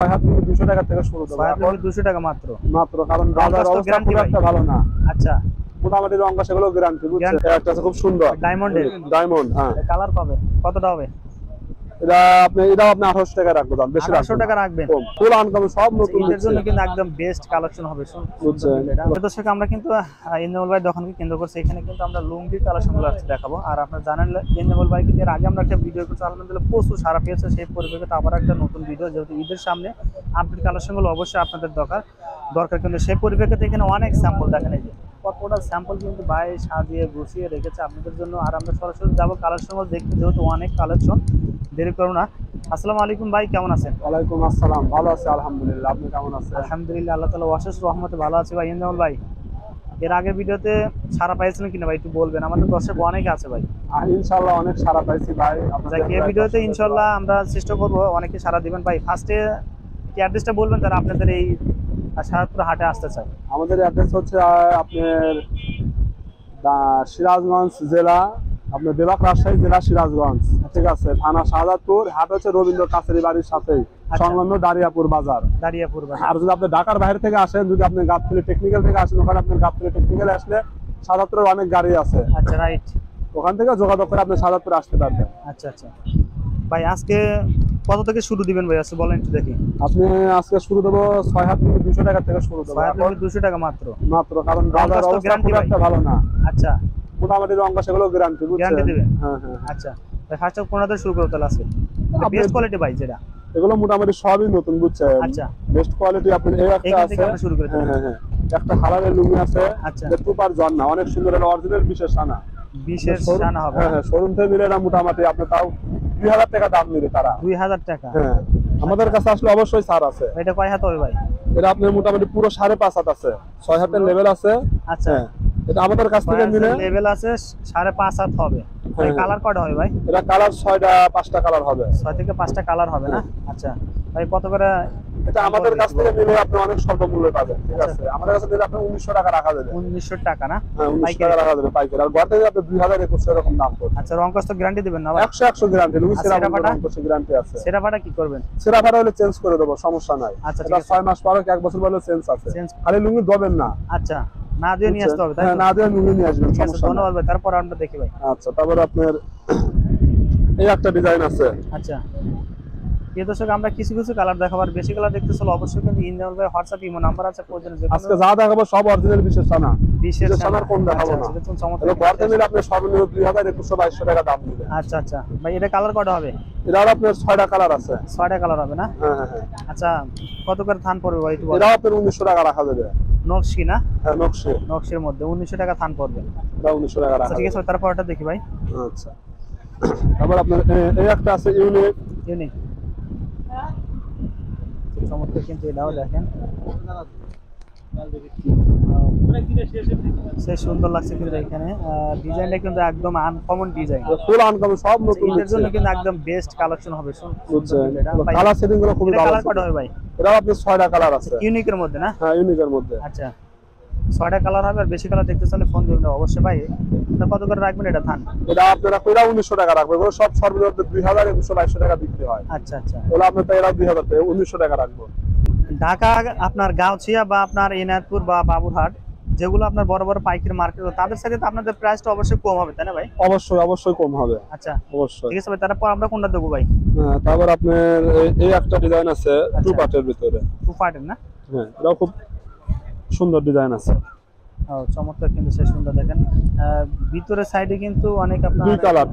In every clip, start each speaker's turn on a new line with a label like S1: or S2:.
S1: 200 টাকা থেকে শুরু দেবো।
S2: 200 টাকা মাত্র
S1: মাত্র, কারণ বাজার অবস্থা খুব একটা ভালো না।
S2: আচ্ছা,
S1: মোটামুটি রং সেগুলো গ্যারান্টি, বুঝছেন? একটা আছে খুব সুন্দর ডায়মন্ড। হ্যাঁ,
S2: কালার পাবে কতটা হবে?
S1: এটাও আপনি 1800 টাকা রাখবো, দাম বেশি
S2: 1800 টাকা রাখবেন।
S1: ফুল আনকম সব নতুন,
S2: এর জন্য কিন্তু একদম বেস্ট কালেকশন হবে। দর্শক, আমরা কিন্তু ইন্দ্রমল ভাই দোকানকে কেন্দ্র করছি, এখানে কিন্তু আমরা লুঙ্গি কালেকশনগুলো দেখাবো। আর আপনারা জানেন ইন্দ্রমল ভাই কিন্তু এর আগে আমরা একটা ভিডিও করছি, আলহামদুলিল্লাহ প্রচুর সারা পেয়েছে। সেই পরিপ্রেক্ষিতে আবার একটা নতুন ভিডিও, যেহেতু ঈদের সামনে আপডেট কালেকশনগুলো অবশ্যই আপনাদের দরকার কিন্তু সেই পরিপ্রেক্ষিতে এখানে অনেক স্যাম্পল দেখেন, এই যে কতটা স্যাম্পল কিন্তু ভাই সাজিয়ে গুছিয়ে রেখেছে আপনাদের জন্য। আর আমরা সরাসরি যাবো কালেকশনগুলো দেখতে, যেহেতু অনেক কালেকশন। দেরি করো না। আসসালামু আলাইকুম ভাই, কেমন আছেন?
S1: ওয়ালাইকুম আসসালাম, ভালো আছি আলহামদুলিল্লাহ। আপনি কেমন আছেন?
S2: আলহামদুলিল্লাহ, আল্লাহ তাআলা অশেষ রহমতে ভালো আছি ভাই। ইন্দ্রমল ভাই, এর আগের ভিডিওতে সারা পাইছিলেন কিনা ভাই একটু বলবেন, আমাদের দর্শক অনেকে আছে ভাই।
S1: ইনশাআল্লাহ অনেক সারা পাইছি ভাই।
S2: এই ভিডিওতে ইনশাআল্লাহ আমরা চেষ্টা করব অনেকে সারা দিবেন ভাই। ফার্স্টে কি অ্যাড্রেসটা বলবেন যারা আপনাদের এই সারাপুর হাটে আসতে চায়?
S1: আমাদের অ্যাড্রেস হচ্ছে আপনার সিরাজগঞ্জ জেলা, আপনার বেবাক রাজশাহী জেলা সিরাজগঞ্জ, ঠিক আছে। থানা শাহজাদপুর, হাট হচ্ছে রবীন্দ্র কাছেরি বাড়ির সাথেই সংলগ্ন দারিয়াপুর বাজার। আর যদি আপনি ঢাকার বাইরে থেকে আসেন, যদি আপনি গাবতলী টেকনিক্যাল থেকে আসেন, ওখানে আপনি গাবতলী টেকনিক্যালে আসলে শাহজাদপুরের অনেক গাড়ি আছে।
S2: আচ্ছা, রাইট।
S1: ওখান থেকে যোগাযোগ করে আপনি শাহজাদপুরে আসতে পারবেন।
S2: আচ্ছা আচ্ছা ভাই, আজকে কত থেকে শুরু দিবেন ভাই? আজকে বলেন একটু দেখি।
S1: আপনি আজকে শুরু দেবো 6200 টাকা থেকে শুরু দেবো।
S2: 200 টাকা মাত্র,
S1: কারণ বাজার অবস্থা খুব একটা ভালো না।
S2: আচ্ছা,
S1: মোটামুটি রং সেগুলো গ্যারান্টি, বুঝছেন?
S2: হ্যাঁ হ্যাঁ। আচ্ছা ভাই, ফার্স্ট কোনটা থেকে শুরু করতে আছে? বেস্ট কোয়ালিটি ভাই যেটা,
S1: এগুলো মোটামুটি সবই নতুন, বুঝছেন?
S2: আচ্ছা,
S1: বেস্ট কোয়ালিটি। আপনি এই একটা আছে,
S2: শুরু করে দেন।
S1: হ্যাঁ, একটা হালালের লুঙ্গি আছে।
S2: আচ্ছা,
S1: টুপার জন্না অনেক সুন্দর, এটা অরিজিনাল বিশেষ আনা।
S2: বিশেষ আনা হবে।
S1: হ্যাঁ, শোরুম থেকে নিলে এটা মোটামুটি আপনি তাও 2000 টাকা দাম নিবে তারা।
S2: 2000 টাকা?
S1: হ্যাঁ, আমাদের কাছে আসলে অবশ্যই ছাড় আছে।
S2: এটা কয় হাত হবে ভাই?
S1: এটা আপনার মোটামুটি পুরো 5.5 হাত আছে, 6 হাতের লেভেল আছে।
S2: আচ্ছা,
S1: এটা আমাদের কাছ থেকে নিলে
S2: লেভেল আছে 5.5 হাত হবে। কালার কয়টা হবে ভাই?
S1: এটা কালার 5টা কালার হবে।
S2: 6 থেকে 5টা কালার হবে না? আচ্ছা ভাই, কত করে?
S1: এটা আমাদের কাছ থেকে নিলে আপনি অনেক স্বল্প মূল্যে পাবেন, ঠিক আছে। আমাদের কাছে নিলে আপনি 1900 টাকা রাখা যাবে।
S2: 1900 টাকা না?
S1: হ্যাঁ, 1900 টাকা রাখা যাবে পাইকারি। আর ঘর থেকে আপনি 2000-2100 এরকম দাম পড়বে।
S2: আচ্ছা, রং কষ্ট গ্যারান্টি দিবেন না?
S1: 100 গ্যারান্টি। লুইস সেরা রং কষ্ট গ্যারান্টি আছে।
S2: সেরা ভাড়া কি করবেন?
S1: সেরা ভাড়া হলে চেঞ্জ করে দেব, সমস্যা নাই।
S2: আচ্ছা,
S1: এটা 6 মাস পরে 1 বছর পরে চেঞ্জ আছে। খালি লুঙ্গি দবেন না।
S2: আচ্ছা, না দিয়ে নিয়ে আসতে হবে তাই?
S1: হ্যাঁ, না দিয়ে লুঙ্গি নিয়ে আসবেন, সমস্যা নাই।
S2: ধন্যবাদ ভাই, তারপর আমরা দেখি ভাই।
S1: আচ্ছা, তারপর আপনার এই একটা ডিজাইন আছে।
S2: আচ্ছা, প্রিয় দর্শক, আমরা কিছু কিছু কালার দেখাবার, বেশি কালার দেখতে চলো অবশ্যই কিন্তু ইন্দ্রমল ভাই হোয়াটসঅ্যাপ ইমো নাম্বার আছে, প্রয়োজনে
S1: আজকে যা দেখাবো সব অরিজিনাল বিশেষ সানা।
S2: বিশেষ
S1: সানার কোন দেখাবো না। এটা ঘরতে নিলে আপনি সর্বনিম্ন 2100-2200 টাকা দাম দিবেন।
S2: আচ্ছা আচ্ছা ভাই, এটা কালার কয়টা হবে?
S1: এটা আপনার 6টা কালার আছে।
S2: 6টা কালার হবে না?
S1: হ্যাঁ হ্যাঁ।
S2: আচ্ছা, কত করে থান পড়বে ভাই একটু বলেন?
S1: এটা আপনার 1900 টাকা রাখা যাবে।
S2: নকশি না?
S1: হ্যাঁ,
S2: নকশির মধ্যে 1900 টাকা থান পড়বে।
S1: এটা 1900 টাকা রাখা।
S2: আচ্ছা, ঠিক আছে, তারপর এটা দেখি ভাই।
S1: আচ্ছা, তারপর আপনার এই একটা আছে ইউনিক।
S2: চমৎকার কিন্তু এটাও দেখেন, সে সুন্দর লাগছে কিন্তু এখানে ডিজাইনটা কিন্তু একদম আনকমন ডিজাইন,
S1: ফুল আনকমন সব নতুন।
S2: এর জন্য কিন্তু একদম বেস্ট কালেকশন হবে।
S1: কালার সেটিং গুলো খুবই ভালো।
S2: কালার কত হবে ভাই?
S1: এটা আপনার 6টা কালার আছে।
S2: ইউনিকের মধ্যে না?
S1: হ্যাঁ, ইউনিকের মধ্যে।
S2: আচ্ছা, 6টা কালার হবে। আর বেশি কালার দেখতে চাইলে ফোন দিবেন অবশ্যই ভাই। এটা কত করে রাখবেন এটা থান?
S1: এটা আপনারা কইরা 1900 টাকা রাখবেন। এগুলো সব সর্বনিম্ন 2000-2200 টাকা বিক্রি হয়।
S2: আচ্ছা আচ্ছা,
S1: তাহলে আপনি তো এরা 2000 টাকা 1900 টাকা রাখবো।
S2: ঢাকা, আপনার গাউছিয়া বা আপনার এনায়তপুর বা বাবুরহাট, যেগুলো আপনার বড় বড় পাইকারি মার্কেট, তাদের সাথে আপনাদের প্রাইসটা অবশ্যই কম হবে তাই না ভাই?
S1: অবশ্যই কম হবে।
S2: আচ্ছা,
S1: অবশ্যই।
S2: ঠিক আছে ভাই, তারপর আমরা কোনটা দেবো ভাই?
S1: হ্যাঁ, তারপর আপনার এই একটা ডিজাইন আছে টু পার্টের ভিতরে।
S2: টু পার্টের না?
S1: হ্যাঁ, এটাও খুব সুন্দর ডিজাইন আছে।
S2: ও চমৎকার কিন্তু, সে সুন্দর দেখেন। ভিতরের সাইডে কিন্তু অনেক আপনার
S1: দুই কালার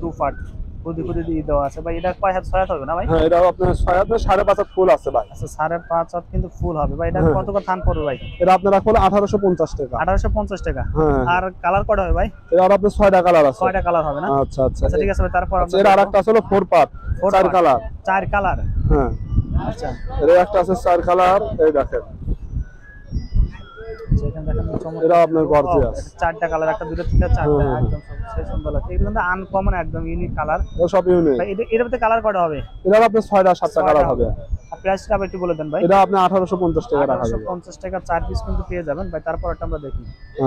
S1: টু পার্ট
S2: খুদি দিয়ে দেওয়া আছে ভাই। এটা কয় হাত? 6 হাত হবে না ভাই?
S1: হ্যাঁ, এটাও আপনার 6 হাতে 5.5 হাত ফুল আছে ভাই।
S2: আচ্ছা, 5.5 হাত কিন্তু ফুল হবে ভাই। এটা কত করে থান পড়বে ভাই?
S1: এটা আপনার রাখলে 1850 টাকা।
S2: 1850 টাকা।
S1: হ্যাঁ।
S2: আর কালার কয়টা হবে ভাই?
S1: এটা আপনার 6টা কালার আছে।
S2: 6টা কালার হবে না?
S1: আচ্ছা আচ্ছা।
S2: আচ্ছা, ঠিক আছে ভাই, তারপর
S1: এর আরেকটা আছে 4 পার্ট, 4 কালার।
S2: 4 কালার?
S1: হ্যাঁ।
S2: আচ্ছা,
S1: এর একটা আছে 4 কালার, এই দেখেন।
S2: যেখানে দেখেন চমৎকার,
S1: এটা আপনার গর্জিয়াস।
S2: 4টা কালার, একটা দুটো তিনটা 4টা, একদম সে সুন্দর লাগছে। এটা কিন্তু আনকমন, একদম ইউনিক কালার।
S1: ও সব ইউনিক
S2: ভাই। এর মধ্যে কালার কয়টা হবে?
S1: এটা আপনার 6টা-7টা কালার হবে।
S2: আর প্রাইসটা আবার একটু বলে দেন ভাই।
S1: এটা আপনি 1850 টাকা রাখা যাবে।
S2: 1850 টাকা 4 পিস কিন্তু পেয়ে যাবেন ভাই। তারপর এটা আমরা দেখি।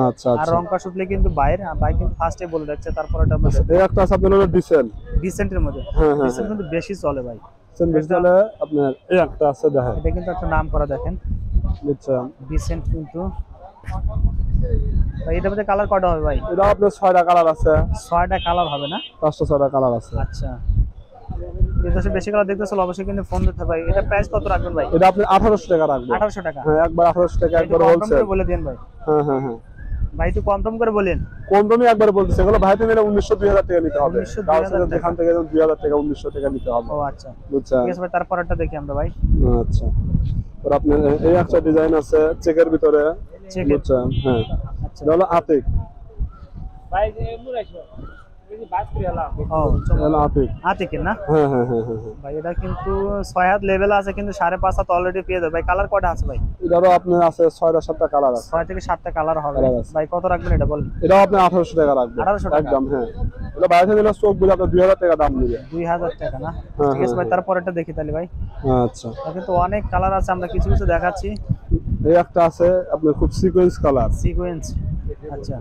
S1: আচ্ছা
S2: আর
S1: আচ্ছা।
S3: রং কাশ উঠলে কিন্তু বাইরে ভাই কিন্তু ফার্স্টে বলে দিচ্ছে, তারপর এটা আমরা দেখি।
S1: এই একটা আছে আপনার হলো ডিসেন্ট।
S2: ডিসেন্টের মধ্যে।
S1: হ্যাঁ হ্যাঁ,
S2: ডিসেন্ট কিন্তু বেশি চলে ভাই।
S1: চাচ্ছেন বেশি তাহলে আপনার এই একটা আছে দেখেন,
S2: এটা কিন্তু একটা নাম করা দেখেন,
S1: বুঝছেন।
S2: ডিসেন্ট কিন্তু ভাই। এটার মধ্যে কালার কয়টা হবে ভাই?
S1: এটা আপনার 6টা কালার আছে,
S2: 6টা কালার হবে না?
S1: 5-6টা কালার আছে।
S2: আচ্ছা, যদি বেশি কালার দেখতে চাইলে অবশ্যই কিন্তু ফোন দিতে ভাই। এটা প্রাইস কত রাখবেন ভাই?
S1: এটা আপনি 1800 টাকা রাখবেন।
S2: 1800 টাকা?
S1: হ্যাঁ, একবার 1800 টাকা একবার
S2: কম
S1: হোলসেল।
S2: করে বলে দেন ভাই।
S1: হ্যাঁ হ্যাঁ হ্যাঁ
S2: ভাই একটু কম করে বলেন।
S1: কম দামে একবার বলতেছে, এগুলো ভাইতে নিলে 1900-2000 টাকা নিতে হবে।
S2: 1900-2000 টাকা।
S1: যেখান থেকে 2000 টাকা 1900 টাকা নিতে হবে।
S2: ও আচ্ছা,
S1: বুঝছেন।
S2: ঠিক আছে ভাই, তারপরটা দেখি আমরা ভাই।
S1: আচ্ছা, আর আপনার এই একটা ডিজাইন আছে চেকের ভিতরে,
S2: চেকের?
S1: বুঝছেন। হ্যাঁ,
S2: আচ্ছা
S1: এটা হলো আতিক।
S2: ভাই যে মুরাইছো এই যে বাস করে এলাম। ও
S1: এটা হলো আতিক।
S2: আতিকের না?
S1: হ্যাঁ হ্যাঁ হ্যাঁ হ্যাঁ।
S2: ভাই এটা কিন্তু 6 হাত লেভেল আছে, কিন্তু 5.5 হাত অলরেডি পেয়ে যাবে ভাই। কালার কয়টা আছে ভাই?
S1: এটারও আপনার আছে 6টা-7টা কালার আছে।
S2: 6 থেকে 7টা কালার হবে
S1: কালার আছে।
S2: ভাই। কত রাখবেন এটা বলেন?
S1: এটাও আপনি 1800 টাকা রাখবেন।
S2: 1800 টাকা?
S1: একদম। হ্যাঁ, এটা বাইরে নিলে চোখ বুঝে আপনার 2000 টাকা দাম নেবে।
S2: 2000 টাকা না?
S1: হ্যাঁ,
S2: ঠিক আছে ভাই, তারপরটা দেখি তাহলে ভাই।
S1: আচ্ছা,
S2: এটা কিন্তু অনেক কালার আছে, আমরা কিছু কিছু দেখাচ্ছি।
S1: এই একটা আছে আপনার খুব সিকোয়েন্স কালার।
S2: সিকোয়েন্স? আচ্ছা,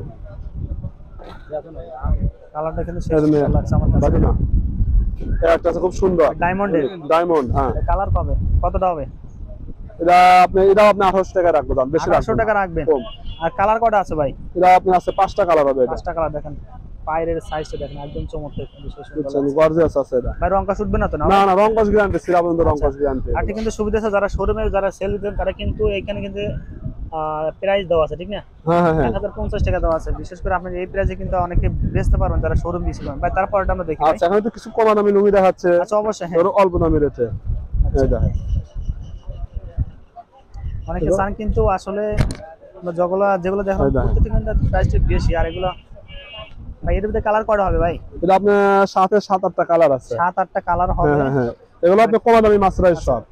S2: কালারটা কিন্তু
S1: এর মেয়ে
S2: সুন্দর লাগছে আমার কাছে।
S1: বাকি না, এই একটা আছে খুব সুন্দর
S2: ডায়মন্ডের?
S1: ডায়মন্ড। হ্যাঁ,
S2: কালার পাবে কতটা হবে?
S1: এটাও আপনি 1800 টাকা রাখবো, দাম বেশি
S2: 1800
S1: রাখবেন
S2: টাকা
S1: না,
S2: রাখবেন?
S1: কম।
S2: আর কালার কয়টা আছে ভাই?
S1: এটা আপনার আছে 5টা কালার হবে। এটা
S2: 5টা কালার দেখেন, পায়ের সাইজটা দেখেন একদম চমৎকার, কিন্তু সেই সুন্দর
S1: বুঝছেন,
S2: লাগছে।
S1: গর্জিয়াস আছে এটা।
S2: ভাই রং কাজ উঠবে না তো? না
S1: না না, রংকশ গ্যারান্টি, সিরাবন্ধ রংকশ গ্যারান্টি।
S2: আর কিন্তু সুবিধা আছে, যারা শোরুমে যারা সেল দিতেন তারা কিন্তু এখানে কিন্তু প্রাইস দেওয়া আছে, ঠিক না?
S1: হ্যাঁ হ্যাঁ হ্যাঁ।
S2: 1050 টাকা দেওয়া আছে। বিশেষ করে আপনি এই প্রাইসে কিন্তু অনেকে বেচতে পারবেন যারা শোরুম দিয়েছিলেন ভাই। তারপরটা আমরা দেখি ভাই।
S1: আচ্ছা, এখানে তো কিছু কম দামি লুঙ্গি দেখাচ্ছে।
S2: আচ্ছা অবশ্যই, হ্যাঁ।
S1: ধরো অল্প দামি রেটে এই দেখেন।
S2: অনেকে চান কিন্তু আসলে যেগুলো দেখেন
S1: এই দেখেন।
S2: প্রত্যেকটা কিন্তু প্রাইসটা বেশি। আর এগুলো ভাই এর ভিতরে কালার কয়টা হবে ভাই?
S1: এটা আপনার সাথে 7-8টা কালার আছে।
S2: 7-8টা কালার হবে।
S1: হ্যাঁ হ্যাঁ, এগুলো আপনি কম দামি মাসরাইজ সব।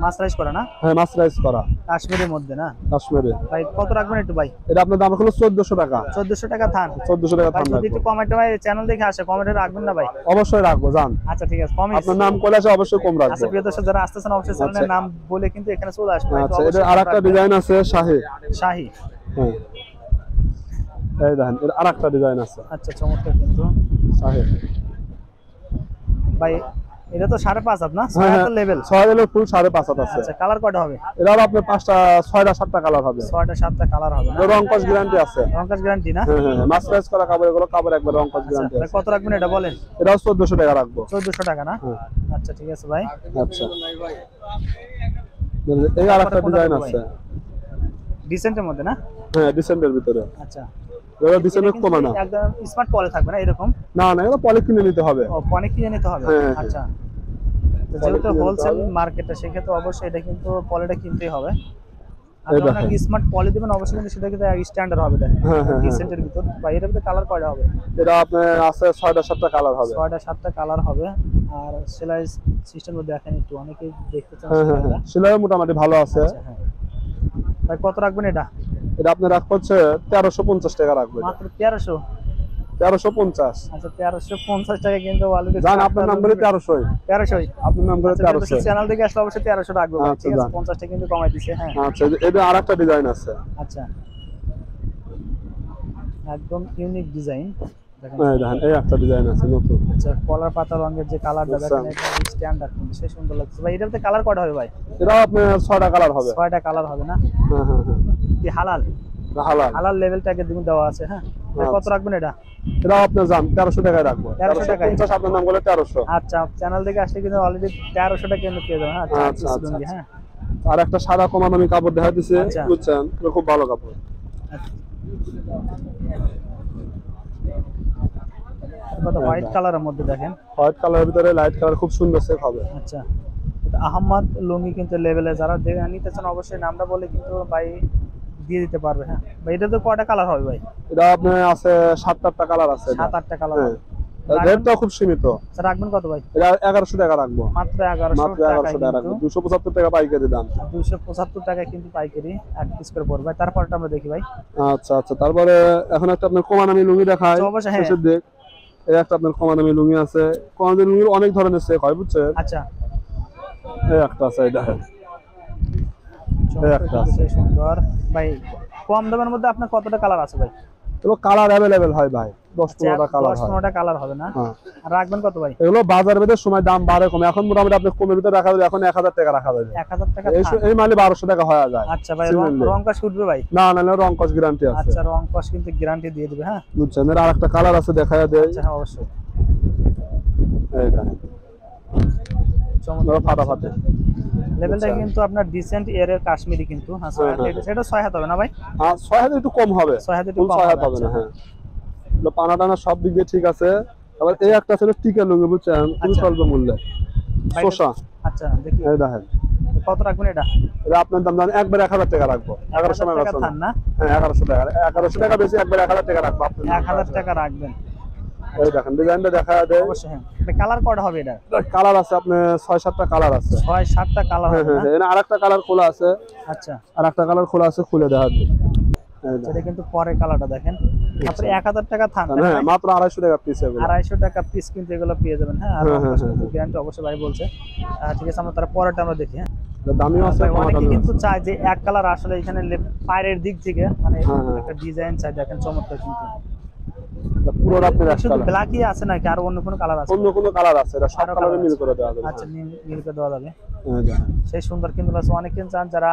S2: মাসরাইজ করা না?
S1: হ্যাঁ, মাসরাইজ করা
S2: কাশ্মীরের মধ্যে না?
S1: কাশ্মীরে।
S2: ভাই কত রাখবেন একটু ভাই?
S1: এটা আপনার দাম হলো 1400 টাকা।
S2: 1400 টাকা থান?
S1: 1400 টাকা
S2: ভাই
S1: দাম
S2: যদি
S1: রাখবো।
S2: একটু কমাইতে ভাই, চ্যানেল দেখে আসে, কমেন্টে রাখবেন না ভাই?
S1: অবশ্যই রাখবো, জান।
S2: আচ্ছা ঠিক আছে, কমই।
S1: আপনার নাম করলে আসে অবশ্যই কম রাখবো।
S2: আচ্ছা প্রিয় দর্শক যারা আসতেছেন অবশ্যই চ্যানেলের নাম বলে কিন্তু এখানে চলে আসবে।
S1: আচ্ছা, এটা আরেকটা ডিজাইন আছে শাহী।
S2: শাহী?
S1: হ্যাঁ, এই দেখেন, এর আরেকটা ডিজাইন আছে
S2: আচ্ছা চমৎকার কিন্তু
S1: শাহী।
S2: ভাই এটা তো 5.5 হাত না? 6
S1: হ্যাঁ
S2: হাতের লেভেল?
S1: 6 লেভেল ফুল 5.5 আছে।
S2: আচ্ছা, কালার কয়টা হবে?
S1: এটাও আপনার 6টা-7টা কালার হবে।
S2: 6টা-7টা কালার হবে না?
S1: রংকশ গ্যারান্টি আছে।
S2: রংকাজ গ্যারান্টি না?
S1: হ্যাঁ হ্যাঁ, মাসরাইজ করা কাপড়, এগুলো কাপড় একবার রংকশ গ্যারান্টি
S2: ভাই
S1: আছে।
S2: কত রাখবেন এটা বলেন?
S1: এটাও 1400 টাকা রাখবো।
S2: 1400 টাকা না?
S1: হ্যাঁ।
S2: আচ্ছা ঠিক আছে ভাই।
S1: আচ্ছা, এই আরেকটা ডিজাইন আছে
S2: ডিসেন্টের মধ্যে না?
S1: হ্যাঁ, ডিসেন্টের ভিতরে।
S2: আচ্ছা,
S1: এগুলো ডিসেন্টের কমে না।
S2: একদম স্মার্ট পলে থাকবে না এরকম?
S1: না না, এগুলো পলি কিনে নিতে হবে।
S2: ও অনেক কিনে নিতে হবে?
S1: হ্যাঁ, হ্যাঁ।
S2: আচ্ছা, তো
S1: পলি
S2: যেহেতু
S1: কিনে নিতে
S2: হোলসেল
S1: হবে।
S2: মার্কেটটা সেক্ষেত্রে অবশ্যই এটা কিন্তু পলিটা কিনতেই হবে। আর
S1: এই
S2: যখন
S1: দেখেন।
S2: আপনি স্মার্ট পলি দিবেন অবশ্যই কিন্তু সেটা কিন্তু স্ট্যান্ডার্ড হবে দেখেন।
S1: হ্যাঁ, হ্যাঁ,
S2: ডিসেন্টের ভিতর বা এর ভিতরে কালার কয়টা হবে?
S1: এটা আপনার আছে 6টা-7টা কালার হবে।
S2: 6টা-7টা কালার হবে। আর সেলাই সিস্টেমও দেখেন একটু, অনেকেই দেখতে চান
S1: হ্যাঁ হ্যাঁ
S2: সেলাইটা।
S1: হ্যাঁ, সেলাই মোটামুটি ভালো আছে।
S2: আচ্ছা, হ্যাঁ। ভাই কত রাখবেন এটা?
S1: এটা আপনার রাখবো হচ্ছে 1350 টাকা রাখবো।
S2: মাত্র 1300?
S1: 1350।
S2: আচ্ছা 1350 টাকা কিন্তু অলরেডি
S1: জান, আপনার নাম করে 1300।
S2: 1300?
S1: আপনার নাম করে 1300।
S2: চ্যানেল থেকে আসলে অবশ্যই 1300 রাখবো ভাই,
S1: আচ্ছা,
S2: ঠিক আছে?
S1: যান।
S2: 50 টাকা কিন্তু কমাই দিছে। হ্যাঁ
S1: আচ্ছা, এটা আরেকটা ডিজাইন আছে।
S2: আচ্ছা, একদম ইউনিক ডিজাইন দেখেন।
S1: এই দেখেন, এই একটা ডিজাইন আছে নতুন।
S2: আচ্ছা, কলার পাতা রঙের যে কালারটা দেখেন, এটা স্ট্যান্ডার্ড কিন্তু সেই সুন্দর লাগছে ভাই। এটাতে কালার কয়টা হবে ভাই?
S1: এটাও আপনার 6টা কালার হবে।
S2: 6টা কালার হবে না?
S1: হ্যাঁ হ্যাঁ হ্যাঁ,
S2: কি হালাল?
S1: হালাল।
S2: হালাল লেভেলটা একদম দেওয়া আছে। হ্যাঁ, ভাই কত রাখবেন এটা?
S1: এটাও আপনার জান 1300 টাকায় রাখবো।
S2: 1300 টাকায়?
S1: 1350 আপনার নাম করে 1300।
S2: আচ্ছা, চ্যানেল থেকে আসলে কিন্তু অলরেডি 1300 টাকা কিন্তু পেয়ে যাবেন। হ্যাঁ,
S1: আচ্ছা,
S2: চার piece
S1: আচ্ছা,
S2: লুঙ্গি,
S1: আচ্ছা।
S2: হ্যাঁ।
S1: আর একটা সাদা কমা দামি কাপড় দেখা দিচ্ছে,
S2: আচ্ছা।
S1: বুঝছেন, এটা খুব ভালো কাপড়।
S2: কত হোয়াইট কালারের মধ্যে দেখেন।
S1: হোয়াইট কালারের ভিতরে লাইট কালার, খুব সুন্দর সেট হবে।
S2: আচ্ছা, এটা আহমদ লুঙ্গি কিন্তু লেভেলে যারা নিতে চান অবশ্যই নামটা বলে কিন্তু ভাই দিয়ে দিতে পারবে। হ্যাঁ ভাই, এটা তো কয়টা কালার হবে ভাই?
S1: এটা আপনার আছে 7-8টা কালার আছে।
S2: 7-8টা কালার
S1: হ্যাঁ,
S2: হবে।
S1: রেটটা খুব সীমিত।
S2: স্যার রাখবেন কত ভাই?
S1: এটা 1100 টাকা রাখবো।
S2: মাত্র 1100
S1: মাত্র
S2: টাকা
S1: 1100 টাকা রাখবো।
S2: কিন্তু।
S1: 275 টাকা পাইকারি দাম।
S2: 275 টাকা কিন্তু পাইকারি এক পিস করে পড়বে। তারপরটা আমরা দেখি ভাই।
S1: আচ্ছা আচ্ছা, তারপরে এখন একটা আপনার কমা দামি লুঙ্গি দেখায়।
S2: তো অবশ্যই, হ্যাঁ।
S1: শেষের দিক এই একটা আপনার কমা দামি লুঙ্গি আছে। কমা দামি লুঙ্গির অনেক ধরনের সেট হয়, বুঝছেন।
S2: আচ্ছা,
S1: এই একটা আছে, এই দেখেন। এই একটা আছে।
S2: সেই সুন্দর ভাই। কম দামের মধ্যে আপনার কতটা কালার আছে ভাই?
S1: এগুলো কালার অ্যাভেলেবেল হয় ভাই, 10-15টা কালার হয়।
S2: 10-15টা কালার হবে না?
S1: হ্যাঁ।
S2: আর রাখবেন কত ভাই?
S1: এগুলো বাজার ভেদে সময় দাম বাড়ে কমে, এখন মোটামুটি আপনি কমের ভিতরে রাখা যাবে, এখন 1000 টাকা রাখা যাবে।
S2: 1000 টাকা
S1: এই মালে 1200 টাকা হয়ে যায়।
S2: আচ্ছা ভাই, রং কস উঠবে ভাই?
S1: না রং কস গ্যারান্টি আছে।
S2: আচ্ছা, রং কস কিন্তু গ্যারান্টি দিয়ে দিবে। হ্যাঁ,
S1: বুঝছেন। এর আরেকটা কালার আছে, দেখায়া দেই।
S2: আচ্ছা, হ্যাঁ অবশ্যই।
S1: এইটা
S2: চমৎকার
S1: ফাটাফাটি
S2: লেভেলটা কিন্তু আপনার ডিসেন্ট এর কাশ্মীরি কিন্তু। আচ্ছা, এটা 6 হাত হবে না ভাই?
S1: হ্যাঁ 6 হাত একটু কম হবে,
S2: 6 হাত একটু
S1: ফুল
S2: কম
S1: 6 হাত হবে না। হ্যাঁ, পানা টানা সব দিক দিয়ে ঠিক আছে। আবার এই একটা ছিল টিকা লুঙ্গি, বুঝছেন, খুবই স্বল্প মূল্যে শোষা।
S2: আচ্ছা, দেখি
S1: এই দেখেন
S2: কত রাখবেন এটা?
S1: এটা আপনার দাম জানেন, একবার 1000 টাকা রাখবো। 1100 টাকা
S2: থান না?
S1: হ্যাঁ 1100 টাকা, 1100 টাকা বেশি, একবার 1000 টাকা রাখবো আপনি।
S2: 1000 টাকা রাখবেন।
S1: এই দেখেন ডিজাইনটা দেখা দেয়।
S2: অবশ্যই। হ্যাঁ, কালার কয়টা হবে এটা?
S1: কালার আছে আপনার 6-7টা কালার আছে।
S2: 6-7টা কালার হবে না?
S1: হ্যাঁ, আরেকটা কালার খোলা আছে।
S2: আচ্ছা,
S1: আরেকটা কালার খোলা আছে, খুলে দেখা দিই।
S2: এটা কিন্তু পরে কালারটা দেখেন। মাত্র 1000 টাকা থান।
S1: হ্যাঁ, মাত্র 250 টাকা পিস এগুলো।
S2: 250 টাকা পিস কিন্তু এগুলো পেয়ে যাবেন। হ্যাঁ, আর গ্যারান্টি অবশ্যই ভাই বলছে। ঠিক আছে, আমরা তার পরেরটা আমরা দেখি। হ্যাঁ,
S1: দামিও আছে।
S2: অনেকে কিন্তু চায় যে এক কালার, আসলে এখানে পায়ের দিক থেকে মানে একটা ডিজাইন চাই। দেখেন চমৎকার কিন্তু
S1: পুরো আপনার এক
S2: শুধু
S1: কালার।
S2: ব্ল্যাকই আছে নাকি আর অন্য কোনো কালার আছে?
S1: অন্য কোনো কালার আছে, এটা সব কালারে মিল করে দেওয়া যাবে।
S2: আচ্ছা, মিল করে দেওয়া যাবে।
S1: হ্যাঁ দেখেন
S2: সেই সুন্দর কিন্তু আছে। অনেকে চান যারা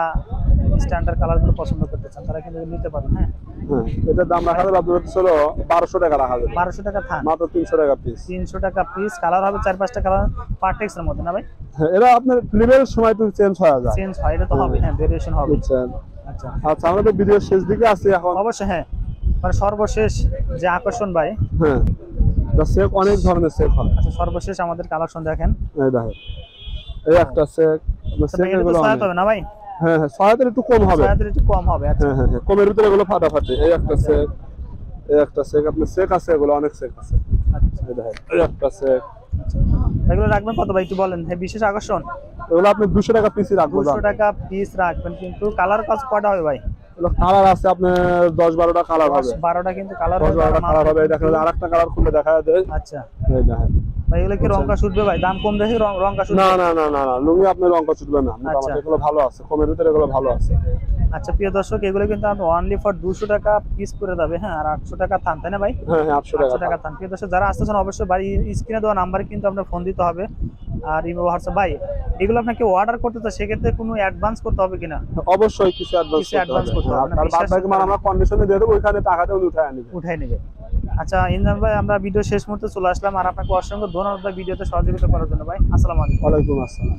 S2: স্ট্যান্ডার্ড কালারগুলো পছন্দ করতে চান, তারা কিন্তু নিতে পারেন। হ্যাঁ,
S1: হ্যাঁ, এটার দাম রাখা যাবে আপনার ছিল 1200 টাকা রাখা যাবে।
S2: 1200 টাকা থান,
S1: মাত্র 300 টাকা পিস।
S2: 300 টাকা পিস। কালার হবে 4-5টা কালার, পার্টেক্স এর মধ্যে না ভাই?
S1: হ্যাঁ, এটা আপনার ফিল্মের সময় একটু চেঞ্জ হয়ে যায়।
S2: চেঞ্জ হয়, এটা তো হবে। হ্যাঁ, ভেরিয়েশন হবে।
S1: বুঝছেন।
S2: আচ্ছা
S1: আচ্ছা, আমরা তো ভিডিওর শেষ দিকে আছি এখন।
S2: অবশ্যই। হ্যাঁ, মানে সর্বশেষ যে আকর্ষণ ভাই।
S1: হ্যাঁ, দা সেক অনেক ধরনের সেক হয়।
S2: আচ্ছা, সর্বশেষ আমাদের কালেকশন দেখেন।
S1: এই দেখেন, এই একটা সেক, সেক এগুলো
S2: সহায়ত হবে না ভাই?
S1: হ্যাঁ হ্যাঁ, সহায়তা একটু কম হবে।
S2: সহায়তা একটু কম হবে। আচ্ছা,
S1: হ্যাঁ হ্যাঁ, কমের ভিতরে এগুলো ফাটাফাটি। এই একটা সেক, এই একটা সেক, আপনার সেক আছে, এগুলো অনেক সেক আছে।
S2: আচ্ছা,
S1: এই দেখেন, এই একটা সেক।
S2: এগুলো রাখবেন কত ভাই একটু বলেন? হ্যাঁ, বিশেষ আকর্ষণ
S1: এগুলো আপনি 200 টাকা পিসই রাখবো।
S2: 200 টাকা পিস রাখবেন। কিন্তু কালার কয়টা হবে ভাই?
S1: এগুলো কালার আছে আপনার 10-12টা কালার হবে।
S2: 12টা কিন্তু কালার হবে।
S1: 10-12টা কালার হবে। এই দেখেন আরেকটা কালার খুলে দেখা দেয়।
S2: আচ্ছা
S1: এই দেখেন
S2: ভাই, এগুলো কি রংকা শুটবে ভাই? দাম কম দেখি রংকা শুটবে?
S1: না না না না না, লুঙ্গি আপনার রংকা ছুটবে না। মোটামুটি এগুলো ভালো আছে, কমের ভিতরে এগুলো ভালো আছে।
S2: আচ্ছা প্রিয় দর্শক, এগুলো কিন্তু আপনি অনলি ফর 200 টাকা পিস করে যাবে। হ্যাঁ, আর 800 টাকা থান, তাই না ভাই?
S1: হ্যাঁ হ্যাঁ, 800
S2: 800
S1: টাকা।
S2: টাকা থান। প্রিয় দর্শক, যারা আসতেছেন অবশ্যই বাড়ি স্ক্রিনে দেওয়া নাম্বারে কিন্তু আপনার ফোন দিতে হবে। আর ইমো হোয়াটসঅ্যাপ ভাই, এগুলো আপনাকে অর্ডার করতে তো সেক্ষেত্রে কোনো অ্যাডভান্স করতে হবে কিনা?
S1: অবশ্যই কিছু অ্যাডভান্স
S2: করতে হবে।
S1: আর বাদ বাকি মাল আমরা কন্ডিশনে দিয়ে দেব, ওইখানে টাকাটা
S2: উঠায় নেবে। আচ্ছা ইনজাম ভাই, আমরা ভিডিও শেষ মুহূর্তে চলে আসলাম। আর আপনাকে অসংখ্য ধন্যবাদ ভিডিওতে সহযোগিতা করার জন্য ভাই। আসসালামু আলাইকুম।
S1: ওয়ালাইকুম আসসালাম।